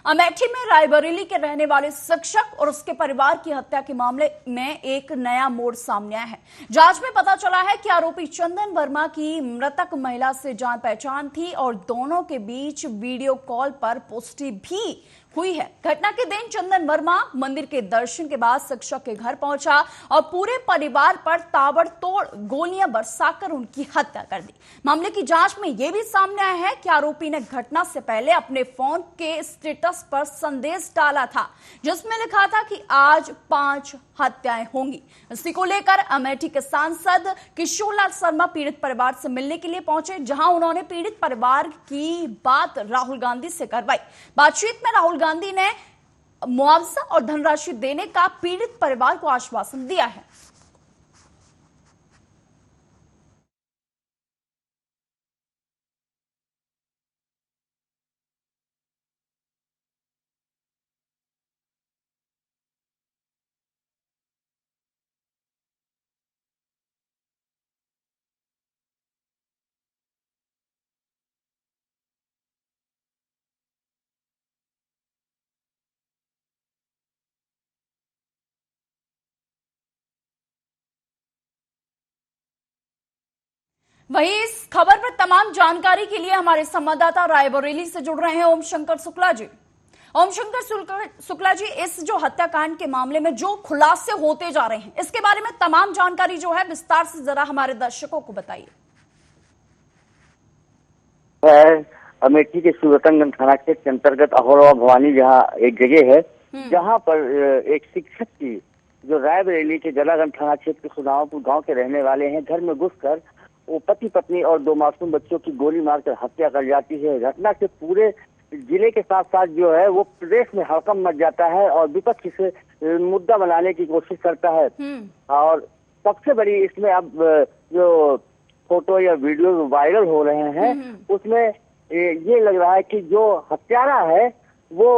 अमेठी में रायबरेली के रहने वाले शिक्षक और उसके परिवार की हत्या के मामले में एक नया मोड़ सामने आया है। जांच में पता चला है कि आरोपी चंदन वर्मा की मृतक महिला से जान पहचान थी और दोनों के बीच वीडियो कॉल पर पुष्टि भी हुई है। घटना के दिन चंदन वर्मा मंदिर के दर्शन के बाद शिक्षक के घर पहुंचा और पूरे परिवार पर ताबड़तोड़ गोलियां बरसाकर उनकी हत्या कर दी। मामले की जांच में यह भी सामने आया है कि आरोपी ने घटना से पहले अपने फोन के स्टेटस पर संदेश डाला था जिसमें लिखा था कि आज 5 हत्याएं होंगी। इसी को लेकर अमेठी के सांसद किशोरलाल शर्मा पीड़ित परिवार से मिलने के लिए पहुंचे, जहां उन्होंने पीड़ित परिवार की बात राहुल गांधी से करवाई। बातचीत में राहुल गांधी ने मुआवजा और धनराशि देने का पीड़ित परिवार को आश्वासन दिया है। वहीं इस खबर पर तमाम जानकारी के लिए हमारे संवाददाता रायबरेली से जुड़ रहे हैं ओम शंकर शुक्ला जी। ओम शंकर शुक्ला जी, इस जो हत्याकांड के मामले में जो खुलासे होते जा रहे हैं, इसके बारे में तमाम जानकारी जो है विस्तार से जरा हमारे दर्शकों को बताइए। अमेठी के सूरतंगन थाना क्षेत्र के अंतर्गत अहोरवा भवानी जहाँ एक जगह है, जहाँ पर एक शिक्षक की जो रायबरेली के जलागंज थाना क्षेत्र के सुदामापुर गांव के रहने वाले हैं, घर में घुसकर वो पति पत्नी और 2 मासूम बच्चों की गोली मारकर हत्या कर जाती है। घटना से पूरे जिले के साथ साथ जो है वो प्रदेश में हड़कंप मच जाता है और विपक्ष इसे मुद्दा बनाने की कोशिश करता है। और सबसे बड़ी इसमें अब जो फोटो या वीडियो वायरल हो रहे हैं उसमें ये लग रहा है कि जो हत्यारा है वो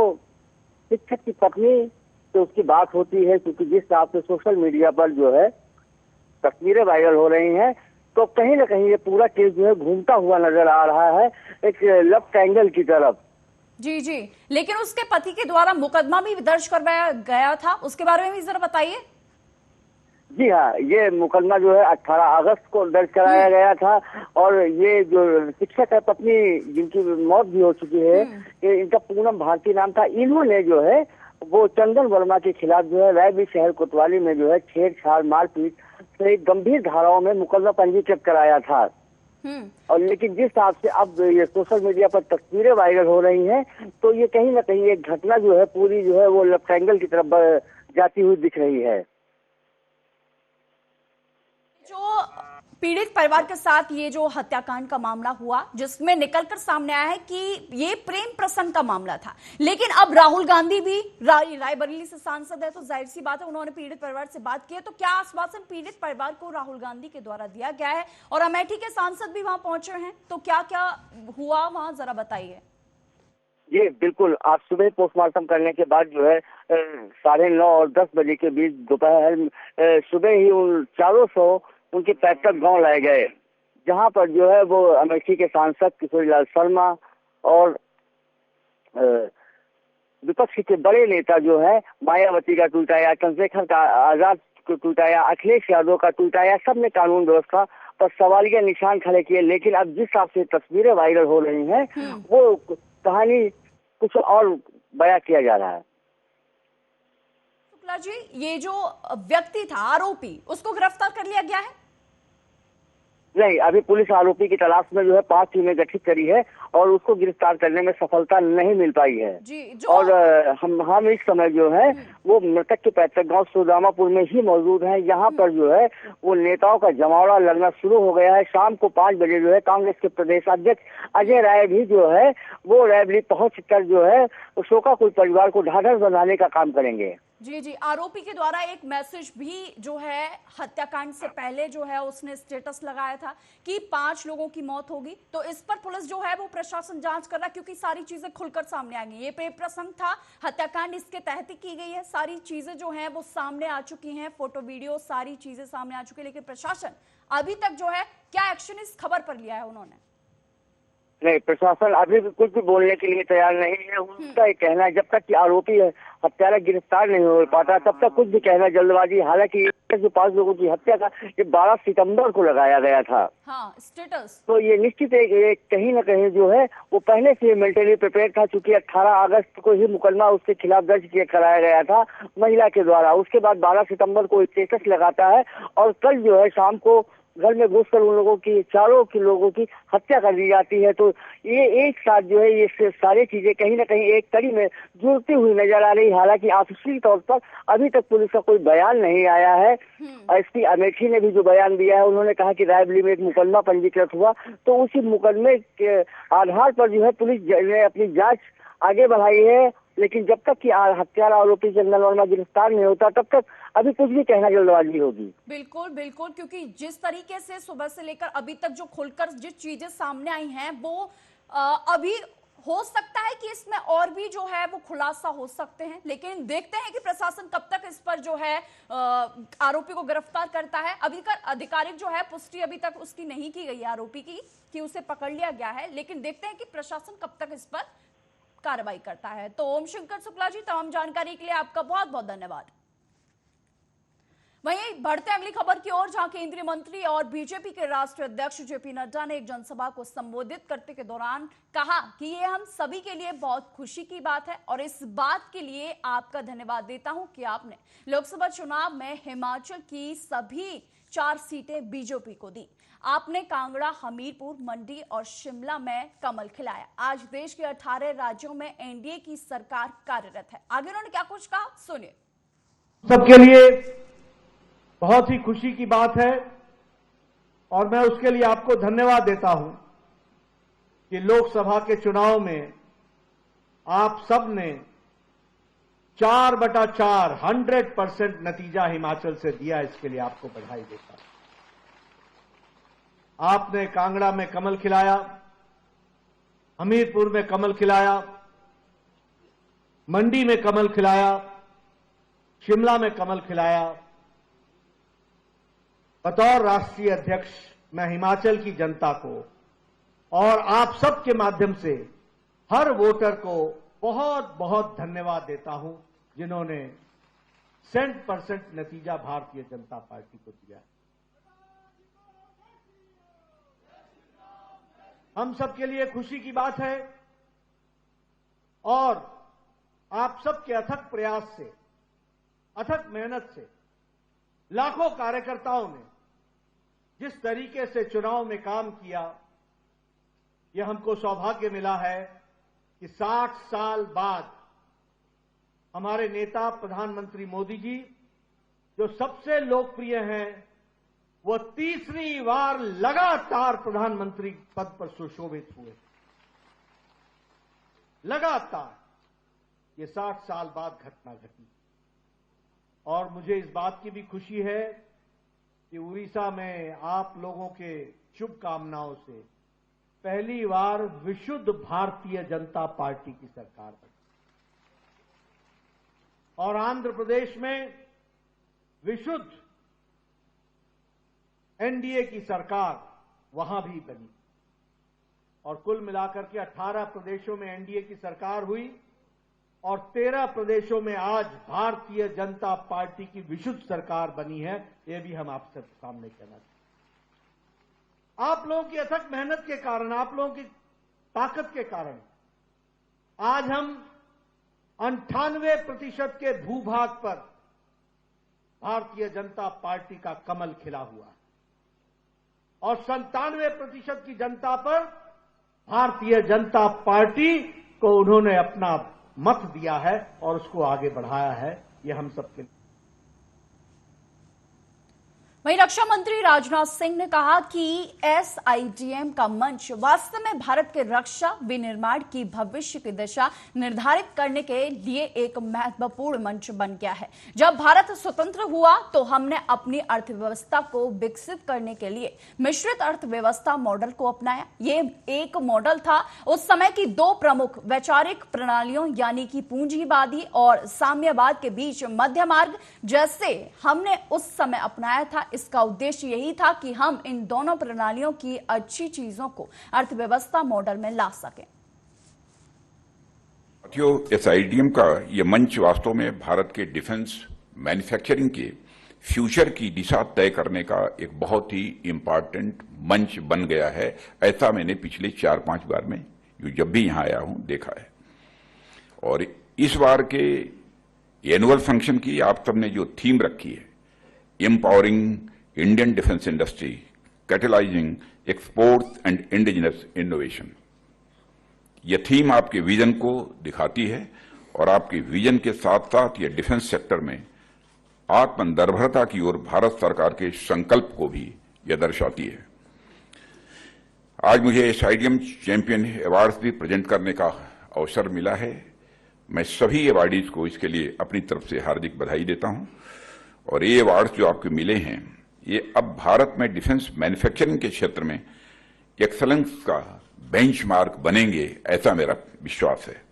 शिक्षक की पत्नी से उसकी बात होती है, क्योंकि जिस हिसाब से सोशल मीडिया पर जो है तस्वीरें वायरल हो रही हैं, तो कहीं ना कहीं ये पूरा केस जो है घूमता हुआ नजर आ रहा है एक लव ट्रायंगल की तरफ। जी जी, लेकिन उसके पति के द्वारा मुकदमा भी दर्ज करवाया गया था, उसके बारे में भी जरा बताइए। जी हाँ, ये मुकदमा जो है 18 अगस्त को दर्ज कराया गया था और ये जो शिक्षक है पत्नी जिनकी मौत भी हो चुकी है, इनका पूनम भारती नाम था, इन्होंने जो है वो चंदन वर्मा के खिलाफ जो है रायबरेली शहर कोतवाली में जो है छेड़छाड़ मारपीट सहित गंभीर धाराओं में मुकदमा पंजीकृत कराया था। और लेकिन जिस हिसाब से अब ये सोशल मीडिया पर तस्वीरें वायरल हो रही हैं, तो ये कहीं ना कहीं एक घटना जो है पूरी जो है वो लव ट्रायंगल की तरफ जाती हुई दिख रही है। जो पीड़ित परिवार के साथ ये जो हत्याकांड का मामला हुआ, जिसमें निकलकर सामने आया है कि ये प्रेम प्रसंग का मामला था, लेकिन अब राहुल गांधी भी रायबरेली से सांसद है, तो जाहिर सी बात है उन्होंने पीड़ित परिवार से बात की है। तो क्या आश्वासन पीड़ित परिवार को राहुल गांधी के द्वारा दिया गया है? और अमेठी के सांसद भी वहां पहुंचे हैं, तो क्या क्या हुआ वहां, जरा बताइए। ये बिल्कुल, आज सुबह पोस्टमार्टम करने के बाद जो है 9:30 और 10 बजे के बीच दोपहर सुबह ही उन 400 उनके पैतृक गांव लाए गए, जहां पर जो है वो अमेठी के सांसद किशोरलाल शर्मा और विपक्ष के बड़े नेता जो है मायावती का टूटाया, चंद्रशेखर का आजाद को टूटाया, अखिलेश यादव का टूटाया, सबने कानून व्यवस्था पर सवालिया निशान खड़े किए। लेकिन अब जिस हिसाब से तस्वीरें वायरल हो रही हैं वो कहानी कुछ और बयां किया जा रहा है। शुक्ला जी, ये जो व्यक्ति था आरोपी, उसको गिरफ्तार कर लिया गया है? नहीं, अभी पुलिस आरोपी की तलाश में जो है 5 टीमें गठित करी है और उसको गिरफ्तार करने में सफलता नहीं मिल पाई है। और हम इस समय जो है वो मृतक के पैतृक गांव सुदामापुर में ही मौजूद हैं। यहाँ पर जो है वो नेताओं का जमावड़ा लगना शुरू हो गया है। शाम को 5 बजे जो है कांग्रेस के प्रदेश अध्यक्ष अजय राय भी जो है वो रायबरेली पहुंच कर जो है शोकाकुल परिवार को ढाढ़स बंधाने का काम करेंगे। जी जी, आरोपी के द्वारा एक मैसेज भी जो है हत्याकांड से पहले जो है उसने स्टेटस लगाया था कि 5 लोगों की मौत होगी। तो इस पर पुलिस जो है वो प्रशासन जांच कर रहा है, क्योंकि सारी चीजें खुलकर सामने आ गई। ये प्रेम प्रसंग था, हत्याकांड इसके तहत ही की गई है, सारी चीजें जो है वो सामने आ चुकी हैं, फोटो वीडियो सारी चीजें सामने आ चुकी है। लेकिन प्रशासन अभी तक जो है क्या एक्शन इस खबर पर लिया है उन्होंने? नहीं, प्रशासन अभी भी कुछ भी बोलने के लिए तैयार नहीं है। उनका ये कहना है जब तक कि आरोपी है हत्यारा गिरफ्तार नहीं हो पाता तब तक कुछ भी कहना जो हालांकि जो 5 लोगों की हत्या का ये 12 सितंबर को लगाया गया था। हाँ, स्टेटस तो ये निश्चित एक कहीं न कहीं जो है वो पहले से मेंटली प्रिपेयर था, चूंकि 18 अगस्त को ही मुकदमा उसके खिलाफ दर्ज कराया गया था महिला के द्वारा। उसके बाद 12 सितंबर को स्टेटस लगाता है और कल जो है शाम को घर में घुसकर उन लोगों की चारों के लोगों की हत्या कर दी जाती है। तो ये एक साथ जो है ये सारी चीजें कहीं ना कहीं एक कड़ी में जुड़ती हुई नजर आ रही। हालांकि ऑफिशियल तौर पर अभी तक पुलिस का कोई बयान नहीं आया है। एसपी अमेठी ने भी जो बयान दिया है उन्होंने कहा कि रायबरेली में एक मुकदमा पंजीकृत हुआ, तो उसी मुकदमे के आधार पर जो है पुलिस ने अपनी जांच आगे बढ़ाई है। लेकिन जब तक कि हत्यारा आरोपी चंदन वर्मा गिरफ्तार नहीं होता तब तक अभी कुछ भी कहना जल्दबाजी होगी। बिल्कुल बिल्कुल, क्योंकि जिस तरीके से सुबह से लेकर अभी तक जो खुलकर जिस चीजें सामने आई हैं वो अभी हो सकता है कि इसमें और भी जो है वो खुलासा हो सकते हैं, लेकिन देखते हैं कि प्रशासन कब तक इस पर जो है आरोपी को गिरफ्तार करता है। अभी तक आधिकारिक जो है पुष्टि अभी तक उसकी नहीं की गई है आरोपी की कि उसे पकड़ लिया गया है, लेकिन देखते हैं कि प्रशासन कब तक इस पर कार्रवाई करता है। तो ओम शंकर शुक्ला जी, तमाम जानकारी के लिए आपका बहुत बहुत धन्यवाद। वहीं बढ़ते अगली खबर की ओर, जहां केंद्रीय मंत्री और बीजेपी के राष्ट्रीय अध्यक्ष जेपी नड्डा ने एक जनसभा को संबोधित करते के दौरान कहा कि ये हम सभी के लिए बहुत खुशी की बात है और इस बात के लिए आपका धन्यवाद देता हूं कि आपने लोकसभा चुनाव में हिमाचल की सभी 4 सीटें बीजेपी को दी। आपने कांगड़ा, हमीरपुर, मंडी और शिमला में कमल खिलाया। आज देश के 18 राज्यों में एनडीए की सरकार कार्यरत है। आगे उन्होंने क्या कुछ कहा, सुनिए। सबके लिए बहुत ही खुशी की बात है और मैं उसके लिए आपको धन्यवाद देता हूं कि लोकसभा के चुनाव में आप सब ने 4/4 100% नतीजा हिमाचल से दिया। इसके लिए आपको बधाई देता हूं। आपने कांगड़ा में कमल खिलाया, हमीरपुर में कमल खिलाया, मंडी में कमल खिलाया, शिमला में कमल खिलाया। बतौर राष्ट्रीय अध्यक्ष मैं हिमाचल की जनता को और आप सबके माध्यम से हर वोटर को बहुत बहुत धन्यवाद देता हूं जिन्होंने 100% नतीजा भारतीय जनता पार्टी को दिया। हम सबके लिए खुशी की बात है और आप सबके अथक प्रयास से, अथक मेहनत से लाखों कार्यकर्ताओं ने जिस तरीके से चुनाव में काम किया, यह हमको सौभाग्य मिला है कि 60 साल बाद हमारे नेता प्रधानमंत्री मोदी जी, जो सबसे लोकप्रिय हैं, वो तीसरी बार लगातार प्रधानमंत्री पद पर सुशोभित हुए। लगातार ये 60 साल बाद घटना घटी और मुझे इस बात की भी खुशी है कि उड़ीसा में आप लोगों के शुभकामनाओं से पहली बार विशुद्ध भारतीय जनता पार्टी की सरकार बनी और आंध्र प्रदेश में विशुद्ध एनडीए की सरकार वहां भी बनी और कुल मिलाकर के 18 प्रदेशों में एनडीए की सरकार हुई और 13 प्रदेशों में आज भारतीय जनता पार्टी की विशुद्ध सरकार बनी है। यह भी हम आप सबके सामने कहना चाहते हैं। आप लोगों की अथक मेहनत के कारण, आप लोगों की ताकत के कारण आज हम 98% के भूभाग पर भारतीय जनता पार्टी का कमल खिला हुआ है और 97% की जनता पर भारतीय जनता पार्टी को उन्होंने अपना मत दिया है और उसको आगे बढ़ाया है। यह हम सबके लिए। वहीं रक्षा मंत्री राजनाथ सिंह ने कहा कि एसआईडीएम का मंच वास्तव में भारत के रक्षा विनिर्माण की भविष्य की दिशा निर्धारित करने के लिए एक महत्वपूर्ण मंच बन गया है। जब भारत स्वतंत्र हुआ तो हमने अपनी अर्थव्यवस्था को विकसित करने के लिए मिश्रित अर्थव्यवस्था मॉडल को अपनाया। ये एक मॉडल था उस समय की 2 प्रमुख वैचारिक प्रणालियों यानी कि पूंजीवादी और साम्यवाद के बीच मध्य मार्ग, जैसे हमने उस समय अपनाया था। इसका उद्देश्य यही था कि हम इन दोनों प्रणालियों की अच्छी चीजों को अर्थव्यवस्था मॉडल में ला सकें। साथियों, SIDM का यह मंच वास्तव में भारत के डिफेंस मैन्युफैक्चरिंग के फ्यूचर की दिशा तय करने का एक बहुत ही इम्पोर्टेंट मंच बन गया है। ऐसा मैंने पिछले 4-5 बार में जब भी यहां आया हूं देखा है। और इस बार के एनुअल फंक्शन की आप सबने जो थीम रखी है, empowering Indian defence industry, catalysing exports and indigenous innovation, यह थीम आपके विजन को दिखाती है और आपके विजन के साथ साथ यह डिफेंस सेक्टर में आत्मनिर्भरता की ओर भारत सरकार के संकल्प को भी यह दर्शाती है। आज मुझे SIDM चैंपियन अवार्ड्स भी प्रेजेंट करने का अवसर मिला है। मैं सभी अवार्डीज को इसके लिए अपनी तरफ से हार्दिक बधाई देता हूं। और ये अवार्ड्स जो आपको मिले हैं, ये अब भारत में डिफेंस मैन्युफैक्चरिंग के क्षेत्र में एक्सेलेंस का बेंचमार्क बनेंगे, ऐसा मेरा विश्वास है।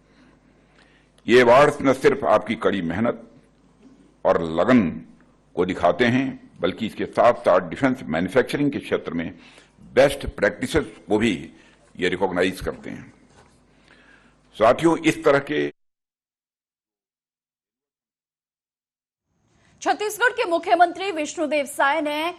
ये अवार्ड्स न सिर्फ आपकी कड़ी मेहनत और लगन को दिखाते हैं, बल्कि इसके साथ साथ डिफेंस मैन्युफैक्चरिंग के क्षेत्र में बेस्ट प्रैक्टिसेस को भी ये रिकॉग्नाइज करते हैं। साथियों, इस तरह के छत्तीसगढ़ के मुख्यमंत्री विष्णुदेव साय ने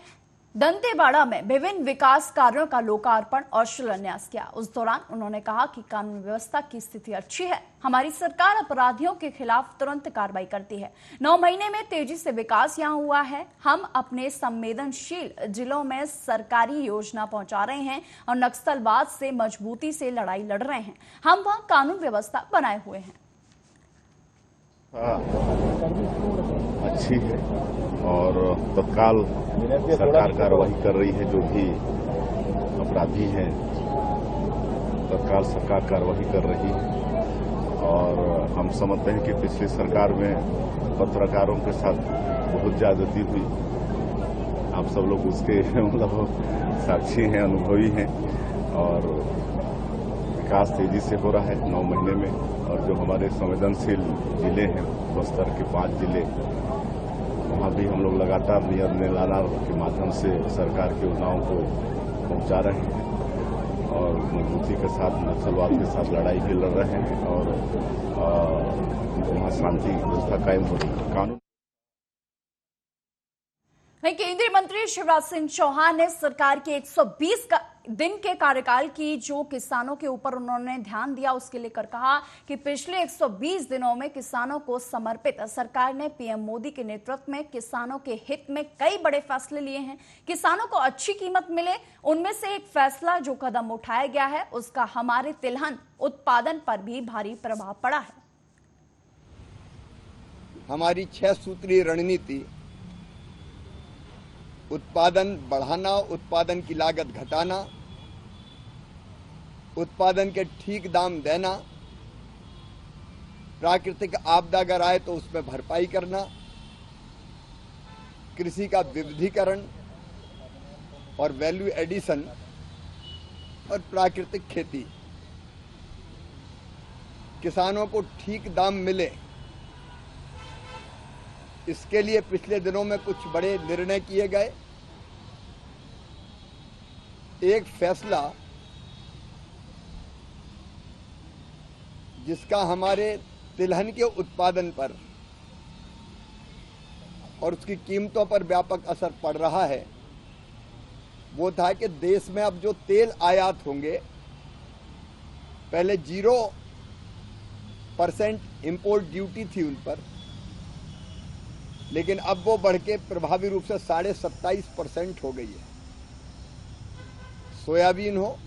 दंतेवाड़ा में विभिन्न विकास कार्यों का लोकार्पण और शिलान्यास किया। उस दौरान उन्होंने कहा कि कानून व्यवस्था की स्थिति अच्छी है, हमारी सरकार अपराधियों के खिलाफ तुरंत कार्रवाई करती है। 9 महीने में तेजी से विकास यहां हुआ है। हम अपने संवेदनशील जिलों में सरकारी योजना पहुंचा रहे हैं और नक्सलवाद से मजबूती से लड़ाई लड़ रहे हैं। हम वहां कानून व्यवस्था बनाए हुए हैं। अच्छी है और तत्काल सरकार कार्रवाई कर रही है। जो भी अपराधी हैं, तत्काल सरकार कार्रवाई कर रही है। और हम समझते हैं कि पिछली सरकार में पत्रकारों के साथ बहुत ज्यादती हुई। आप सब लोग उसके मतलब साक्षी हैं, अनुभवी हैं। और विकास तेजी से हो रहा है 9 महीने में। और जो हमारे संवेदनशील जिले हैं, बस्तर के 5 जिले, वहाँ भी हम लोग लगातार नियंत्रण के माध्यम से सरकार की योजनाओं को पहुँचा रहे हैं और मजबूती के साथ नक्सलवाद के साथ लड़ाई भी लड़ रहे हैं और वहाँ शांति व्यवस्था कायम हो रही है। कानून केंद्रीय मंत्री शिवराज सिंह चौहान ने सरकार के 120 दिन के कार्यकाल की जो किसानों के ऊपर उन्होंने ध्यान दिया, उसके लेकर कहा कि पिछले 120 दिनों में किसानों को समर्पित सरकार ने पीएम मोदी के नेतृत्व में किसानों के हित में कई बड़े फैसले लिए हैं। किसानों को अच्छी कीमत मिले, उनमें से एक फैसला जो कदम उठाया गया है, उसका हमारे तिलहन उत्पादन पर भी भारी प्रभाव पड़ा है। हमारी 6 सूत्रीय रणनीति उत्पादन बढ़ाना, उत्पादन की लागत घटाना, उत्पादन के ठीक दाम देना, प्राकृतिक आपदा अगर आए तो उसमें भरपाई करना, कृषि का विविधीकरण और वैल्यू एडिशन और प्राकृतिक खेती। किसानों को ठीक दाम मिले, इसके लिए पिछले दिनों में कुछ बड़े निर्णय किए गए। एक फैसला जिसका हमारे तिलहन के उत्पादन पर और उसकी कीमतों पर व्यापक असर पड़ रहा है, वो था कि देश में अब जो तेल आयात होंगे, पहले 0% इंपोर्ट ड्यूटी थी उन पर, लेकिन अब वो बढ़ के प्रभावी रूप से 27.5% हो गई है। सोयाबीन हो,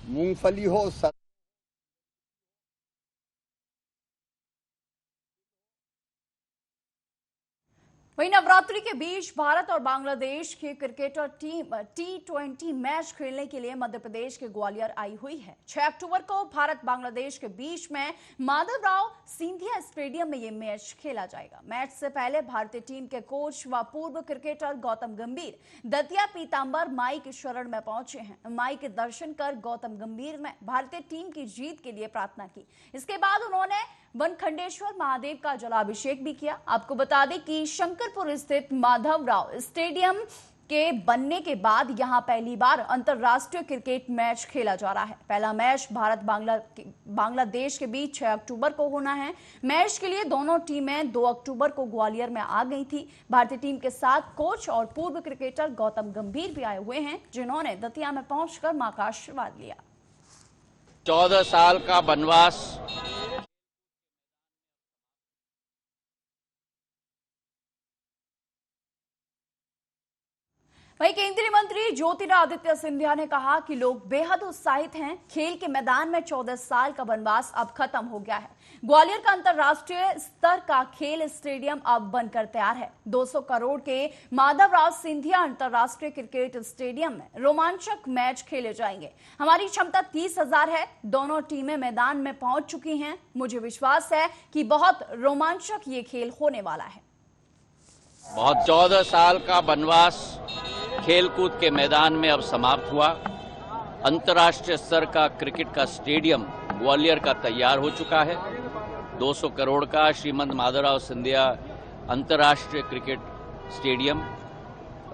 मूंगफली हो, वहीं नवरात्रि के बीच भारत और बांग्लादेश की क्रिकेटर टीम T20 मैच खेलने के लिए मध्य प्रदेश के ग्वालियर आई हुई है। 6 अक्टूबर को भारत बांग्लादेश के बीच में माधवराव सिंधिया स्टेडियम में यह मैच खेला जाएगा। मैच से पहले भारतीय टीम के कोच व पूर्व क्रिकेटर गौतम गंभीर दतिया पीतांबर माई के शरण में पहुंचे हैं। माई के दर्शन कर गौतम गंभीर ने भारतीय टीम की जीत के लिए प्रार्थना की। इसके बाद उन्होंने वनखंडेश्वर महादेव का जलाभिषेक भी किया। आपको बता दें कि शंकरपुर स्थित माधवराव स्टेडियम के बनने के बाद यहां पहली बार अंतर्राष्ट्रीय क्रिकेट मैच खेला जा रहा है। पहला मैच भारत बांग्लादेश के बीच 6 अक्टूबर को होना है। मैच के लिए दोनों टीमें 2 अक्टूबर को ग्वालियर में आ गई थी। भारतीय टीम के साथ कोच और पूर्व क्रिकेटर गौतम गंभीर भी आए हुए हैं, जिन्होंने दतिया में पहुंचकर मां का आशीर्वाद लिया। 14 साल का वनवास वहीं केंद्रीय मंत्री ज्योतिरादित्य सिंधिया ने कहा कि लोग बेहद उत्साहित हैं। खेल के मैदान में 14 साल का वनवास अब खत्म हो गया है। ग्वालियर का अंतर्राष्ट्रीय स्तर का खेल स्टेडियम अब बनकर तैयार है। 200 करोड़ के माधवराव सिंधिया अंतर्राष्ट्रीय क्रिकेट स्टेडियम में रोमांचक मैच खेले जाएंगे। हमारी क्षमता 30,000 है। दोनों टीमें मैदान में पहुंच चुकी हैं। मुझे विश्वास है कि बहुत रोमांचक ये खेल होने वाला है। बहुत 14 साल का वनवास खेलकूद के मैदान में अब समाप्त हुआ। अंतर्राष्ट्रीय स्तर का क्रिकेट का स्टेडियम ग्वालियर का तैयार हो चुका है। 200 करोड़ का श्रीमंत माधवराव सिंधिया अंतर्राष्ट्रीय क्रिकेट स्टेडियम,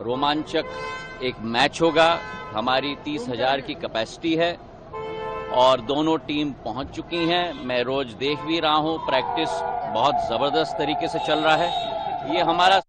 रोमांचक एक मैच होगा। हमारी 30,000 की कैपेसिटी है और दोनों टीम पहुंच चुकी हैं। मैं रोज देख भी रहा हूं, प्रैक्टिस बहुत जबरदस्त तरीके से चल रहा है। ये हमारा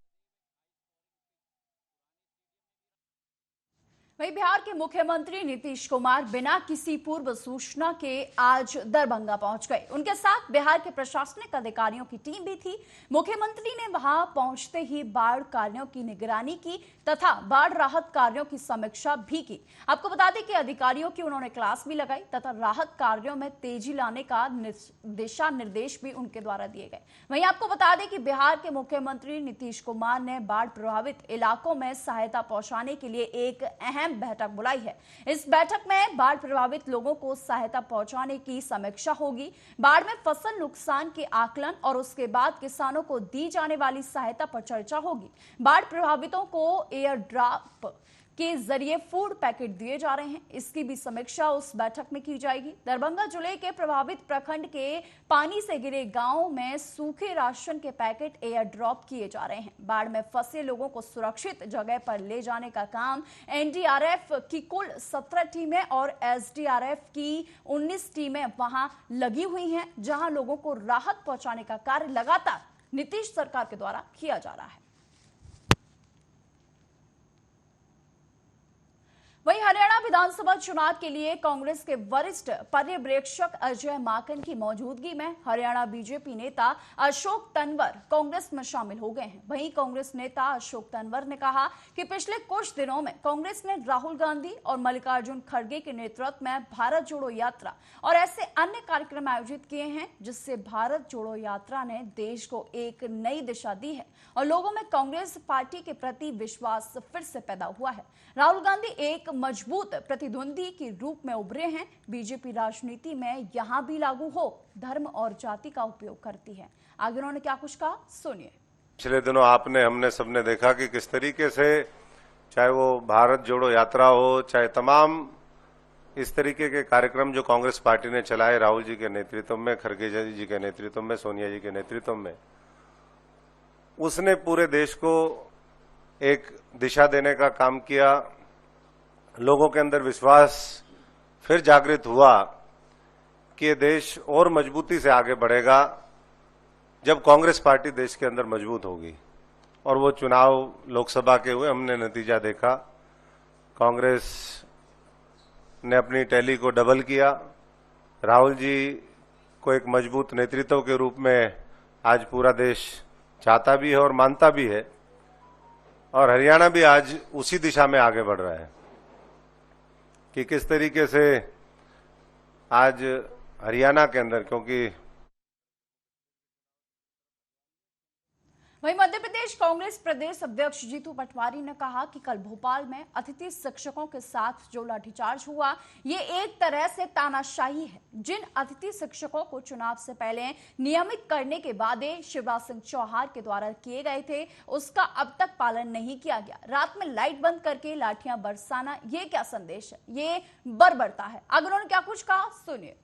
वहीं बिहार के मुख्यमंत्री नीतीश कुमार बिना किसी पूर्व सूचना के आज दरभंगा पहुंच गए। उनके साथ बिहार के प्रशासनिक अधिकारियों की टीम भी थी। मुख्यमंत्री ने वहां पहुंचते ही बाढ़ कार्यों की निगरानी की तथा बाढ़ राहत कार्यों की समीक्षा भी की। आपको बता दें कि अधिकारियों की उन्होंने क्लास भी लगाई तथा राहत कार्यों में तेजी लाने का दिशा निर्देश भी उनके द्वारा दिए गए। वहीं आपको बता दें कि बिहार के मुख्यमंत्री नीतीश कुमार ने बाढ़ प्रभावित इलाकों में सहायता पहुंचाने के लिए एक अहम बैठक बुलाई है। इस बैठक में बाढ़ प्रभावित लोगों को सहायता पहुंचाने की समीक्षा होगी। बाढ़ में फसल नुकसान के आकलन और उसके बाद किसानों को दी जाने वाली सहायता पर चर्चा होगी। बाढ़ प्रभावितों को एयर ड्रॉप के जरिए फूड पैकेट दिए जा रहे हैं, इसकी भी समीक्षा उस बैठक में की जाएगी। दरभंगा जिले के प्रभावित प्रखंड के पानी से घिरे गांवों में सूखे राशन के पैकेट एयर ड्रॉप किए जा रहे हैं। बाढ़ में फंसे लोगों को सुरक्षित जगह पर ले जाने का काम एनडीआरएफ की कुल 17 टीमें और एसडीआरएफ की 19 टीमें वहां लगी हुई हैं, जहां लोगों को राहत पहुंचाने का कार्य लगातार नीतीश सरकार के द्वारा किया जा रहा है। वहीं हरियाणा विधानसभा चुनाव के लिए कांग्रेस के वरिष्ठ पर्यवेक्षक अजय माकन की मौजूदगी में हरियाणा बीजेपी नेता अशोक तंवर कांग्रेस में शामिल हो गए हैं। वहीं कांग्रेस नेता अशोक तंवर ने कहा कि पिछले कुछ दिनों में कांग्रेस ने राहुल गांधी और मल्लिकार्जुन खड़गे के नेतृत्व में भारत जोड़ो यात्रा और ऐसे अन्य कार्यक्रम आयोजित किए हैं, जिससे भारत जोड़ो यात्रा ने देश को एक नई दिशा दी है और लोगों में कांग्रेस पार्टी के प्रति विश्वास फिर से पैदा हुआ है। राहुल गांधी एक मजबूत प्रतिद्वंदी के रूप में उभरे हैं। बीजेपी राजनीति में यहां भी लागू हो धर्म और जाति का उपयोग करती है। आगे उन्होंने क्या कुछ कहा, सुनिए। पिछले दिनों हमने सबने देखा कि किस तरीके से चाहे वो भारत जोड़ो यात्रा हो, चाहे तमाम इस तरीके के कार्यक्रम जो कांग्रेस पार्टी ने चलाए राहुल जी के नेतृत्व में, खड़गे जी के नेतृत्व में, सोनिया जी के नेतृत्व में, उसने पूरे देश को एक दिशा देने का काम किया। लोगों के अंदर विश्वास फिर जागृत हुआ कि ये देश और मजबूती से आगे बढ़ेगा जब कांग्रेस पार्टी देश के अंदर मजबूत होगी। और वो चुनाव लोकसभा के हुए, हमने नतीजा देखा। कांग्रेस ने अपनी टैली को डबल किया। राहुल जी को एक मजबूत नेतृत्व के रूप में आज पूरा देश चाहता भी है और मानता भी है, और हरियाणा भी आज उसी दिशा में आगे बढ़ रहा है कि किस तरीके से आज हरियाणा के अंदर, क्योंकि वहीं मध्य प्रदेश कांग्रेस प्रदेश अध्यक्ष जीतू पटवारी ने कहा कि कल भोपाल में अतिथि शिक्षकों के साथ जो लाठीचार्ज हुआ, ये एक तरह से तानाशाही है। जिन अतिथि शिक्षकों को चुनाव से पहले नियमित करने के वादे शिवराज सिंह चौहान के द्वारा किए गए थे, उसका अब तक पालन नहीं किया गया। रात में लाइट बंद करके लाठियां बरसाना, ये क्या संदेश है, ये बर्बरता है। अगर उन्होंने क्या कुछ कहा, सुनिए।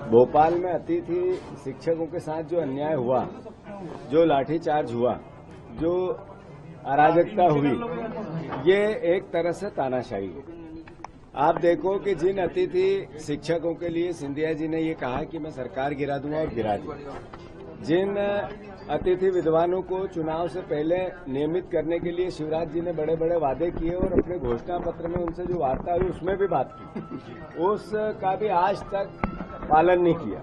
भोपाल में अतिथि शिक्षकों के साथ जो अन्याय हुआ, जो लाठीचार्ज हुआ, जो अराजकता हुई, ये एक तरह से तानाशाही है। आप देखो कि जिन अतिथि शिक्षकों के लिए सिंधिया जी ने ये कहा कि मैं सरकार गिरा दूंगा और गिरा दी, जिन अतिथि विद्वानों को चुनाव से पहले नियमित करने के लिए शिवराज जी ने बड़े बड़े वादे किए और अपने घोषणा पत्र में उनसे जो वार्ता हुई उसमें भी बात की, उसका भी आज तक पालन नहीं किया।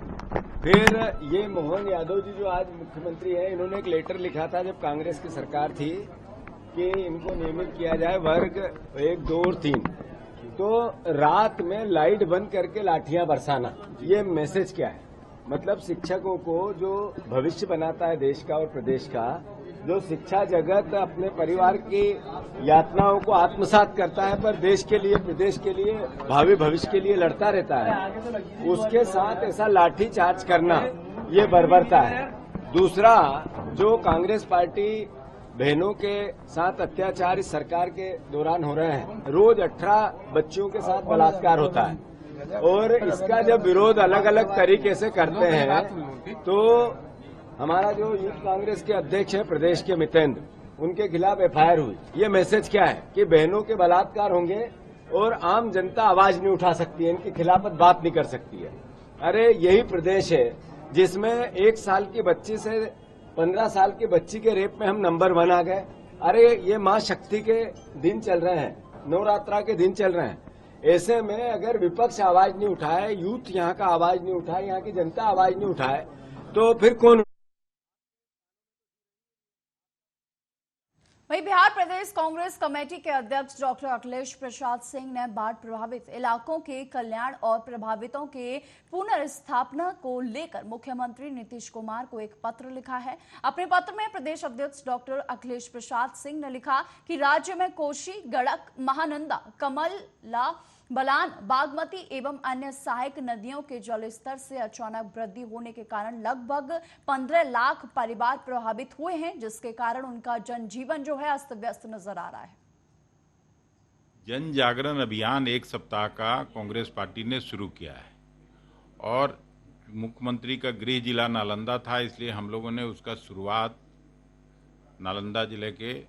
फिर ये मोहन यादव जी जो आज मुख्यमंत्री हैं, इन्होंने एक लेटर लिखा था जब कांग्रेस की सरकार थी कि इनको नियमित किया जाए वर्ग 1, 2 और 3, तो रात में लाइट बंद करके लाठियां बरसाना, ये मैसेज क्या है? मतलब शिक्षकों को जो भविष्य बनाता है देश का और प्रदेश का, जो शिक्षा जगत अपने परिवार की यातनाओं को आत्मसात करता है पर देश के लिए, प्रदेश के लिए, भावी भविष्य के लिए लड़ता रहता है, उसके साथ ऐसा लाठी चार्ज करना ये बर्बरता है। दूसरा, जो कांग्रेस पार्टी बहनों के साथ अत्याचार इस सरकार के दौरान हो रहे हैं, रोज 18 बच्चियों के साथ बलात्कार होता है और इसका जब विरोध अलग अलग तरीके से करते हैं तो हमारा जो यूथ कांग्रेस के अध्यक्ष है प्रदेश के मितेंद्र, उनके खिलाफ एफआईआर हुई। ये मैसेज क्या है कि बहनों के बलात्कार होंगे और आम जनता आवाज नहीं उठा सकती है, इनके खिलाफ बात नहीं कर सकती है। अरे यही प्रदेश है जिसमें 1 साल की बच्ची से 15 साल की बच्ची के रेप में हम नंबर 1 आ गए। अरे ये मां शक्ति के दिन चल रहे हैं, नवरात्रा के दिन चल रहे हैं। ऐसे में अगर विपक्ष आवाज नहीं उठाए, यूथ यहाँ का आवाज नहीं उठाए, यहाँ की जनता आवाज नहीं उठाए, तो फिर कौन? वहीं बिहार प्रदेश कांग्रेस कमेटी के अध्यक्ष डॉक्टर अखिलेश प्रसाद सिंह ने बाढ़ प्रभावित इलाकों के कल्याण और प्रभावितों के पुनर्स्थापना को लेकर मुख्यमंत्री नीतीश कुमार को एक पत्र लिखा है। अपने पत्र में प्रदेश अध्यक्ष डॉक्टर अखिलेश प्रसाद सिंह ने लिखा कि राज्य में कोसी, गंडक, महानंदा, कमला बलान, बागमती एवं अन्य सहायक नदियों के जलस्तर से अचानक वृद्धि होने के कारण लगभग 15 लाख परिवार प्रभावित हुए हैं, जिसके कारण उनका जनजीवन जो है अस्त व्यस्त नजर आ रहा है। जन जागरण अभियान 1 सप्ताह का कांग्रेस पार्टी ने शुरू किया है और मुख्यमंत्री का गृह जिला नालंदा था, इसलिए हम लोगों ने उसका शुरुआत नालंदा जिले के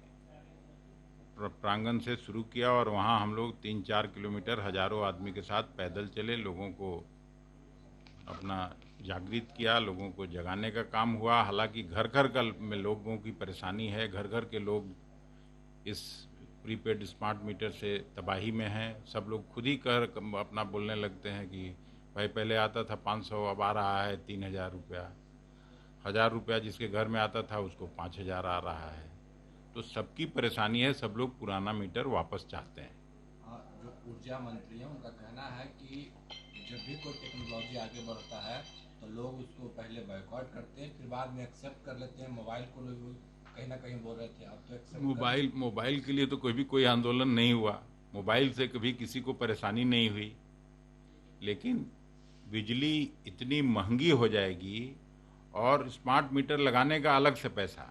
प्रांगण से शुरू किया और वहां हम लोग 3-4 किलोमीटर हजारों आदमी के साथ पैदल चले, लोगों को अपना जागृत किया, लोगों को जगाने का काम हुआ। हालांकि घर घर में लोगों की परेशानी है, घर घर के लोग इस प्रीपेड स्मार्ट मीटर से तबाही में हैं। सब लोग खुद ही अपना बोलने लगते हैं कि भाई पहले आता था 500, अब आ रहा है 3000 रुपया, 1000 रुपया जिसके घर में आता था उसको 5000 आ रहा है। तो सबकी परेशानी है, सब लोग पुराना मीटर वापस चाहते हैं। जो ऊर्जा मंत्री हैं उनका कहना है कि जब भी कोई टेक्नोलॉजी आगे बढ़ता है तो लोग उसको पहले बॉयकॉट करते हैं, फिर बाद में एक्सेप्ट कर लेते हैं। मोबाइल को लोग कहीं ना कहीं बोल रहे थे, अब तो एक्सेप्ट मोबाइल के लिए तो कोई आंदोलन नहीं हुआ, मोबाइल से कभी किसी को परेशानी नहीं हुई, लेकिन बिजली इतनी महंगी हो जाएगी और स्मार्ट मीटर लगाने का अलग से पैसा,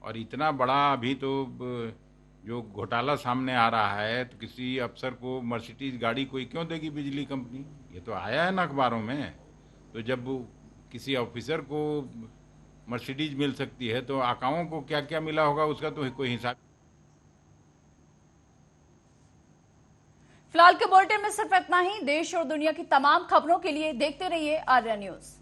और इतना बड़ा अभी तो जो घोटाला सामने आ रहा है, तो किसी अफसर को मर्सिडीज गाड़ी कोई क्यों देगी बिजली कंपनी? ये तो आया है ना अखबारों में। तो जब किसी ऑफिसर को मर्सिडीज मिल सकती है तो आकाओं को क्या क्या मिला होगा उसका तो कोई हिसाब। फिलहाल के बुलेटिन में सिर्फ इतना ही। देश और दुनिया की तमाम खबरों के लिए देखते रहिए आर्या न्यूज।